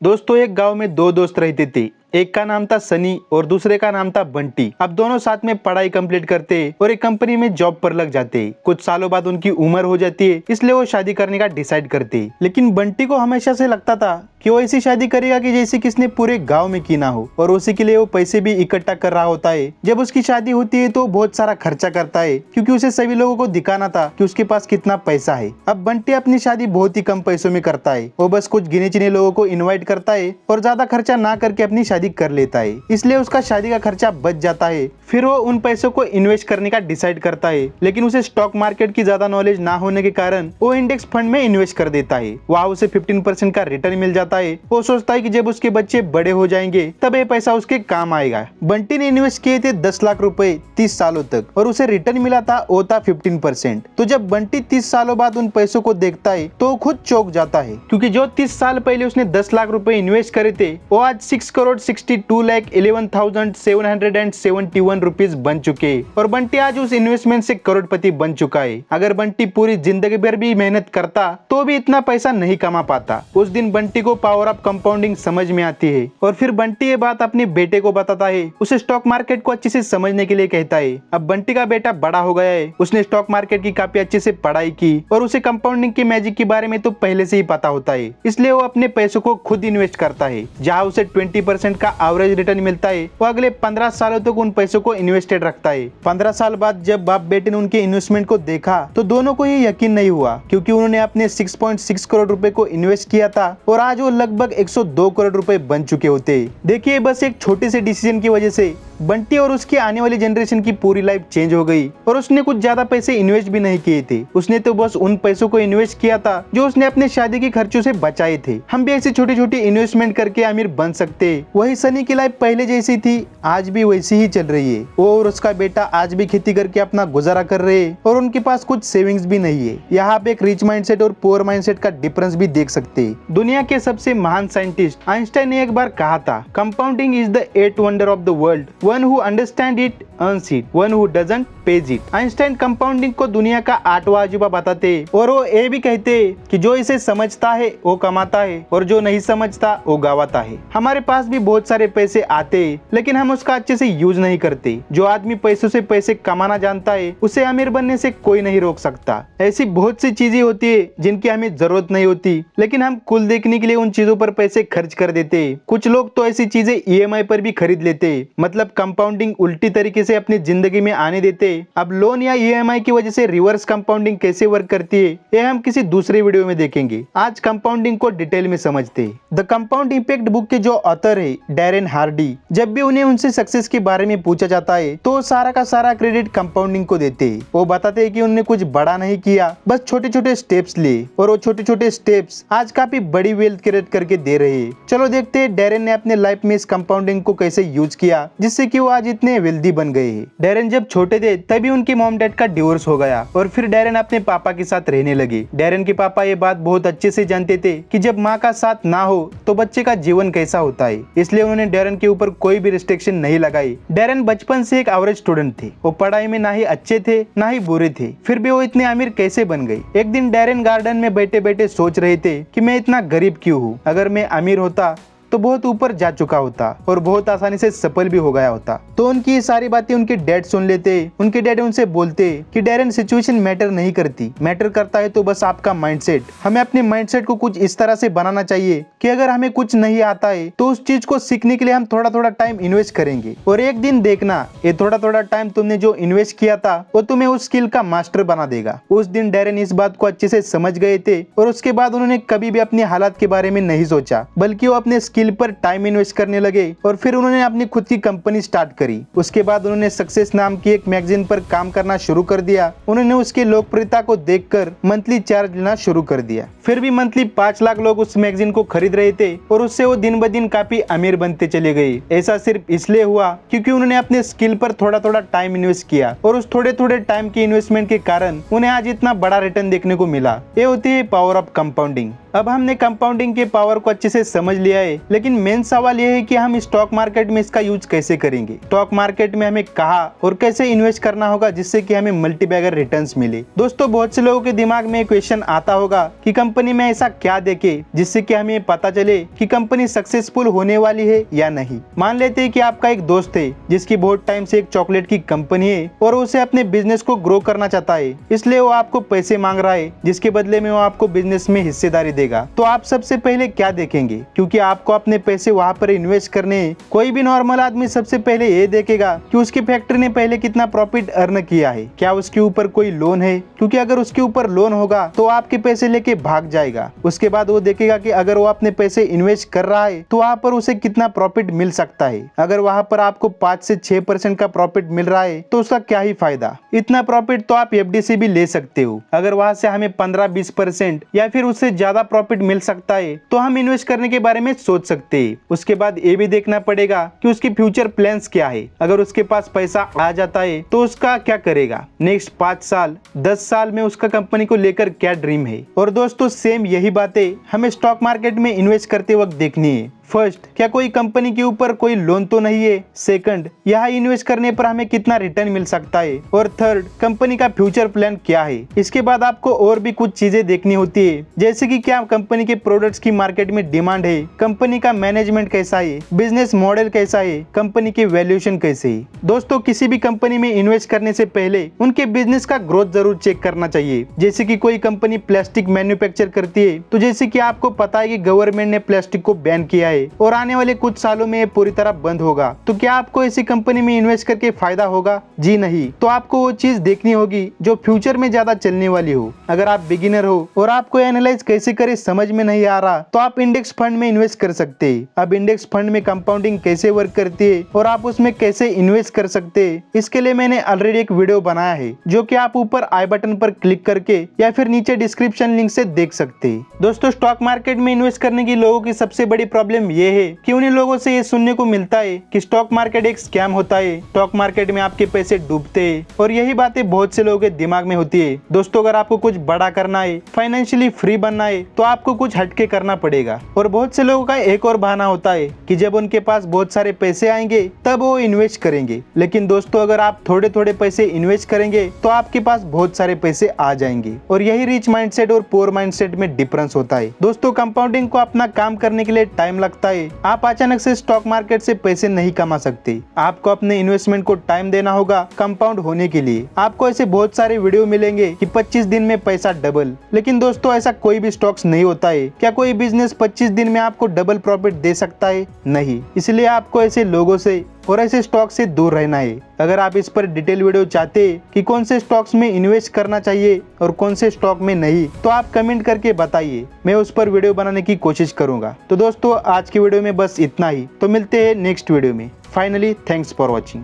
दोस्तों, एक गांव में दो दोस्त रहते थे। एक का नाम था सनी और दूसरे का नाम था बंटी। अब दोनों साथ में पढ़ाई कंप्लीट करते और एक कंपनी में जॉब पर लग जाते। कुछ सालों बाद उनकी उम्र हो जाती है, इसलिए वो शादी करने का डिसाइड करते। लेकिन बंटी को हमेशा से लगता था कि वो ऐसी शादी करेगा कि जैसे किसने पूरे गांव में की ना हो, और उसी के लिए वो पैसे भी इकट्ठा कर रहा होता है। जब उसकी शादी होती है तो बहुत सारा खर्चा करता है, क्योंकि उसे सभी लोगों को दिखाना था कि उसके पास कितना पैसा है। अब बंटी अपनी शादी बहुत ही कम पैसों में करता है। वो बस कुछ गिने चुने लोगों को इन्वाइट करता है और ज्यादा खर्चा ना करके अपनी शादी कर लेता है, इसलिए उसका शादी का खर्चा बच जाता है। फिर वो उन पैसों को इन्वेस्ट करने का डिसाइड करता है, लेकिन उसे स्टॉक मार्केट की ज्यादा नॉलेज ना होने के कारण वो इंडेक्स फंड में इन्वेस्ट कर देता है। वहाँ उसे 15% का रिटर्न मिल जाता है। वो सोचता है कि जब उसके बच्चे बड़े हो जाएंगे तब ये पैसा उसके काम आएगा। बंटी ने इन्वेस्ट किए थे 10 लाख रुपए 30 सालों तक, और उसे रिटर्न मिला था वो था 15%। तो जब बंटी 30 सालों बाद उन पैसों को देखता है तो वो खुद चौंक जाता है, क्योंकि जो 30 साल पहले उसने 10 लाख रुपए इन्वेस्ट करे थे वो आज 6,62,11,771 रुपीज बन चुके, और बंटी आज उस इन्वेस्टमेंट से करोड़पति बन चुका है। अगर बंटी पूरी जिंदगी भर भी मेहनत करता तो भी इतना पैसा नहीं कमा पाता। उस दिन बंटी को पावर ऑफ कंपाउंडिंग समझ में आती है, और फिर बंटी ये बात अपने बेटे को बताता है। उसे स्टॉक मार्केट को अच्छे से समझने के लिए कहता है। अब बंटी का बेटा बड़ा हो गया है, उसने स्टॉक मार्केट की काफी अच्छे से पढ़ाई की, और उसे कंपाउंडिंग के मैजिक के बारे में तो पहले से ही पता होता है, इसलिए वो अपने पैसों को खुद इन्वेस्ट करता है। जहाँ उसे 20% का एवरेज रिटर्न मिलता है, वो अगले 15 सालों तक उन पैसों को इन्वेस्टेड रखता है। 15 साल बाद जब बाप बेटे ने उनके इन्वेस्टमेंट को देखा तो दोनों को ये यकीन नहीं हुआ, क्योंकि उन्होंने अपने 6.6 करोड़ रुपए को इन्वेस्ट किया था और आज वो लगभग 102 करोड़ रुपए बन चुके होते। देखिए, बस एक छोटे से डिसीजन की वजह से बंटी और उसकी आने वाली जनरेशन की पूरी लाइफ चेंज हो गई। और उसने कुछ ज्यादा पैसे इन्वेस्ट भी नहीं किए थे, उसने तो बस उन पैसों को इन्वेस्ट किया था जो उसने अपने शादी के खर्चों से बचाए थे। हम भी ऐसी छोटी छोटी इन्वेस्टमेंट करके अमीर बन सकते। वही सनी की लाइफ पहले जैसी थी, आज भी वैसी ही चल रही है। वो और उसका बेटा आज भी खेती करके अपना गुजारा कर रहे हैं, और उनके पास कुछ सेविंग्स भी नहीं है। यहाँ आप एक रिच माइंडसेट और पुअर माइंडसेट का डिफरेंस भी देख सकते हैं। दुनिया के सबसे महान साइंटिस्ट आइंस्टाइन ने एक बार कहा था, compounding is the 8th wonder of the world, one who understand it earns it, one who doesn't page it. Einstein compounding को दुनिया का 8वां अजूबा बताते, और वो ये भी कहते कि जो इसे समझता है वो कमाता है, और जो नहीं समझता वो गवाता है। हमारे पास भी बहुत सारे पैसे आते, लेकिन हम उसका अच्छे से यूज नहीं करते। जो आदमी पैसों से पैसे कमाना जानता है उसे अमीर बनने से कोई नहीं रोक सकता। ऐसी बहुत सी चीजें होती है जिनकी हमें जरूरत नहीं होती, लेकिन हम कुल देखने के लिए उन चीजों पर पैसे खर्च कर देते। कुछ लोग तो ऐसी चीजें EMI पर भी खरीद लेते, मतलब कंपाउंडिंग उल्टी तरीके से अपनी जिंदगी में आने देते। अब लोन या EMI की वजह से रिवर्स कंपाउंडिंग कैसे वर्क करती है ये हम किसी दूसरे वीडियो में देखेंगे। आज कंपाउंडिंग को डिटेल में समझते हैं। द कंपाउंड इम्पैक्ट बुक के जो ऑथर है डैरेन हार्डी, जब भी उन्हें उनसे सक्सेस के बारे में पूछा जाता है तो सारा का सारा क्रेडिट कंपाउंडिंग को देते हैं। वो बताते हैं कि उन्होंने कुछ बड़ा नहीं किया, बस छोटे छोटे स्टेप्स लिए, और वो छोटे छोटे स्टेप्स आज काफी बड़ी वेल्थ क्रिएट करके दे रहे हैं। चलो देखते हैं डैरेन ने अपने लाइफ में इस कंपाउंडिंग को कैसे यूज किया, जिससे कि वो आज इतने वेल्दी बन गए हैं। डैरेन जब छोटे थे तभी उनके मॉम डैड का डिवोर्स हो गया, और फिर डैरेन अपने पापा के साथ रहने लगे। डैरेन के पापा ये बात बहुत अच्छे से जानते थे कि जब माँ का साथ ना हो तो बच्चे का जीवन कैसा होता है, इसलिए उन्होंने डैरेन के ऊपर कोई भी रिस्ट्रिक्शन नहीं लगाई। डैरेन बचपन से एक एवरेज स्टूडेंट थे, वो पढ़ाई में ना ही अच्छे थे ना ही बुरे थे, फिर भी वो इतने अमीर कैसे बन गए। एक दिन डैरेन गार्डन में बैठे बैठे सोच रहे थे कि मैं इतना गरीब क्यों हूँ, अगर मैं अमीर होता तो बहुत ऊपर जा चुका होता और बहुत आसानी से सफल भी हो गया होता। तो उनकी ये सारी बातें उनके डैड सुन लेते। उनके डैड उनसे बोलते कि डैरेन, सिचुएशन मैटर नहीं करती, मैटर करता है तो बस आपका माइंडसेट। हमें अपने माइंडसेट को कुछ इस तरह से बनाना चाहिए कि अगर हमें कुछ नहीं आता है तो उस चीज को सीखने के लिए हम थोड़ा थोड़ा टाइम इन्वेस्ट करेंगे, और एक दिन देखना ये थोड़ा थोड़ा टाइम तुमने जो इन्वेस्ट किया था वो तुम्हें उस स्किल का मास्टर बना देगा। उस दिन डैरेन इस बात को अच्छे से समझ गए थे, और उसके बाद उन्होंने कभी भी अपनी हालात के बारे में नहीं सोचा, बल्कि वो अपने स्किल पर टाइम इन्वेस्ट करने लगे। और फिर उन्होंने अपनी खुद की कंपनी स्टार्ट करी। उसके बाद उन्होंने सक्सेस नाम की एक मैगजीन पर काम करना शुरू कर दिया। उन्होंने उसके लोकप्रियता को देखकर मंथली चार्ज लेना शुरू कर दिया। फिर भी मंथली 5 लाख लोग उस मैगजीन को खरीद रहे थे, और उससे वो दिन ब दिन काफी अमीर बनते चले गए। ऐसा सिर्फ इसलिए हुआ क्योंकि उन्होंने अपने स्किल पर थोड़ा थोड़ा टाइम इन्वेस्ट किया, और उस थोड़े थोड़े टाइम के इन्वेस्टमेंट के कारण उन्हें आज इतना बड़ा रिटर्न देखने को मिला। ये होती है पावर ऑफ कंपाउंडिंग। अब हमने कंपाउंडिंग के पावर को अच्छे से समझ लिया है, लेकिन मेन सवाल यह है कि हम स्टॉक मार्केट में इसका यूज कैसे करेंगे। स्टॉक मार्केट में हमें कहाँ और कैसे इन्वेस्ट करना होगा जिससे कि हमें मल्टीबैगर रिटर्न्स मिले। दोस्तों बहुत से लोगों के दिमाग में एक क्वेश्चन आता होगा कि कंपनी में ऐसा क्या देखे जिससे कि हमें पता चले कि कंपनी सक्सेसफुल होने वाली है या नहीं। मान लेते हैं कि आपका एक दोस्त है जिसकी बहुत टाइम से एक चॉकलेट की कंपनी है और उसे अपने बिजनेस को ग्रो करना चाहता है, इसलिए वो आपको पैसे मांग रहा है जिसके बदले में वो आपको बिजनेस में हिस्सेदारी देगा। तो आप सबसे पहले क्या देखेंगे, क्योंकि आपको अपने पैसे वहां पर इन्वेस्ट करने हैं। कोई भी नॉर्मल आदमी सबसे पहले ये देखेगा कि उसकी फैक्ट्री ने पहले कितना प्रॉफिट अर्न किया है, क्या उसके ऊपर कोई लोन है, क्योंकि अगर उसके ऊपर लोन होगा तो आपके पैसे लेके भाग जाएगा। उसके बाद वो देखेगा कि अगर वो अपने पैसे इन्वेस्ट कर रहा है तो वहाँ पर उसे कितना प्रॉफिट मिल सकता है। अगर वहाँ पर आपको 5 से 6% का प्रॉफिट मिल रहा है तो उसका क्या ही फायदा। इतना प्रॉफिट तो आप एफडी से भी ले सकते हो। अगर वहाँ से हमें 15-20% या फिर उससे ज्यादा प्रॉफिट मिल सकता है तो हम इन्वेस्ट करने के बारे में सोच सकते हैं। उसके बाद ये भी देखना पड़ेगा कि उसकी फ्यूचर प्लान्स क्या है। अगर उसके पास पैसा आ जाता है तो उसका क्या करेगा, नेक्स्ट 5 साल 10 साल में उसका कंपनी को लेकर क्या ड्रीम है। और दोस्तों सेम यही बातें हमें स्टॉक मार्केट में इन्वेस्ट करते वक्त देखनी है। फर्स्ट, क्या कोई कंपनी के ऊपर कोई लोन तो नहीं है। सेकंड, यहाँ इन्वेस्ट करने पर हमें कितना रिटर्न मिल सकता है। और थर्ड, कंपनी का फ्यूचर प्लान क्या है। इसके बाद आपको और भी कुछ चीजें देखनी होती है, जैसे कि क्या कंपनी के प्रोडक्ट्स की मार्केट में डिमांड है, कंपनी का मैनेजमेंट कैसा है, बिजनेस मॉडल कैसा है, कंपनी की वैल्यूएशन कैसे है। दोस्तों किसी भी कंपनी में इन्वेस्ट करने से पहले उनके बिजनेस का ग्रोथ जरूर चेक करना चाहिए। जैसे कि कोई कंपनी प्लास्टिक मैन्युफैक्चर करती है तो जैसे कि आपको पता है कि गवर्नमेंट ने प्लास्टिक को बैन किया है और आने वाले कुछ सालों में ये पूरी तरह बंद होगा, तो क्या आपको ऐसी कंपनी में इन्वेस्ट करके फायदा होगा? जी नहीं। तो आपको वो चीज देखनी होगी जो फ्यूचर में ज्यादा चलने वाली हो। अगर आप बिगिनर हो और आपको एनालाइज कैसे करे समझ में नहीं आ रहा तो आप इंडेक्स फंड में इन्वेस्ट कर सकते हैं। अब इंडेक्स फंड में कंपाउंडिंग कैसे वर्क करती है और आप उसमें कैसे इन्वेस्ट कर सकते हैं, इसके लिए मैंने ऑलरेडी एक वीडियो बनाया है जो कि आप ऊपर आई बटन पर क्लिक करके या फिर नीचे डिस्क्रिप्शन लिंक से देख सकते हैं। दोस्तों स्टॉक मार्केट में इन्वेस्ट करने की लोगों की सबसे बड़ी प्रॉब्लम ये है कि उन्हीं लोगों से ये सुनने को मिलता है कि स्टॉक मार्केट एक स्कैम होता है, स्टॉक मार्केट में आपके पैसे डूबते हैं, और यही बातें बहुत से लोगों के दिमाग में होती है। दोस्तों अगर आपको कुछ बड़ा करना है, फाइनेंशियली फ्री बनना है, तो आपको कुछ हटके करना पड़ेगा। और बहुत से लोगों का एक और बहाना होता है कि जब उनके पास बहुत सारे पैसे आएंगे तब वो इन्वेस्ट करेंगे। लेकिन दोस्तों अगर आप थोड़े थोड़े पैसे इन्वेस्ट करेंगे तो आपके पास बहुत सारे पैसे आ जाएंगे। और यही रिच माइंडसेट और पुअर माइंडसेट में डिफरेंस होता है। दोस्तों कंपाउंडिंग को अपना काम करने के लिए टाइम लगता है। आप अचानक से स्टॉक मार्केट से पैसे नहीं कमा सकते। आपको अपने इन्वेस्टमेंट को टाइम देना होगा कंपाउंड होने के लिए। आपको ऐसे बहुत सारे वीडियो मिलेंगे कि 25 दिन में पैसा डबल, लेकिन दोस्तों ऐसा कोई भी स्टॉक्स नहीं होता है। क्या कोई बिजनेस 25 दिन में आपको डबल प्रॉफिट दे सकता है? नहीं। इसलिए आपको ऐसे लोगों से और ऐसे स्टॉक से दूर रहना है। अगर आप इस पर डिटेल वीडियो चाहते हैं कि कौन से स्टॉक्स में इन्वेस्ट करना चाहिए और कौन से स्टॉक में नहीं, तो आप कमेंट करके बताइए, मैं उस पर वीडियो बनाने की कोशिश करूंगा। तो दोस्तों आज की वीडियो में बस इतना ही। तो मिलते हैं नेक्स्ट वीडियो में। Finally thanks for watching.